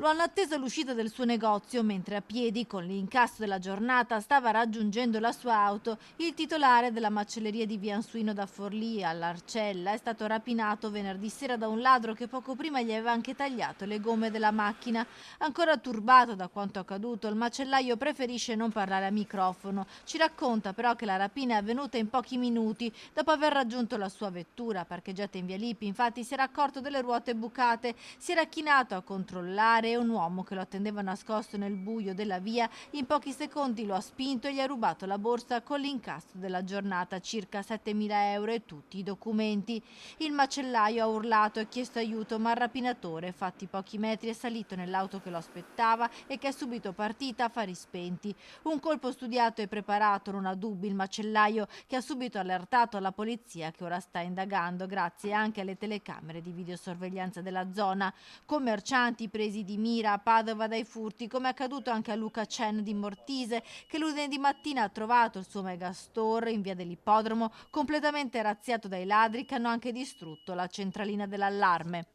Lo hanno atteso all'uscita del suo negozio mentre a piedi, con l'incasso della giornata, stava raggiungendo la sua auto. Il titolare della macelleria di Via Ansuino da Forlì all'Arcella è stato rapinato venerdì sera da un ladro che poco prima gli aveva anche tagliato le gomme della macchina. Ancora turbato da quanto accaduto, il macellaio preferisce non parlare a microfono. Ci racconta però che la rapina è avvenuta in pochi minuti dopo aver raggiunto la sua vettura parcheggiata in via Lippi. Infatti si era accorto delle ruote bucate, si era chinato a controllare e un uomo che lo attendeva nascosto nel buio della via in pochi secondi lo ha spinto e gli ha rubato la borsa con l'incasso della giornata, circa 7.000 euro e tutti i documenti. Il macellaio ha urlato e chiesto aiuto, ma il rapinatore, fatti pochi metri, è salito nell'auto che lo aspettava e che è subito partita a fari spenti. Un colpo studiato e preparato, non ha dubbi il macellaio, che ha subito allertato la polizia che ora sta indagando grazie anche alle telecamere di videosorveglianza della zona. Commercianti presi di mira a Padova dai furti, come è accaduto anche a Luca Cen di Mortise, che lunedì mattina ha trovato il suo megastore in via dell'Ippodromo completamente razziato dai ladri che hanno anche distrutto la centralina dell'allarme.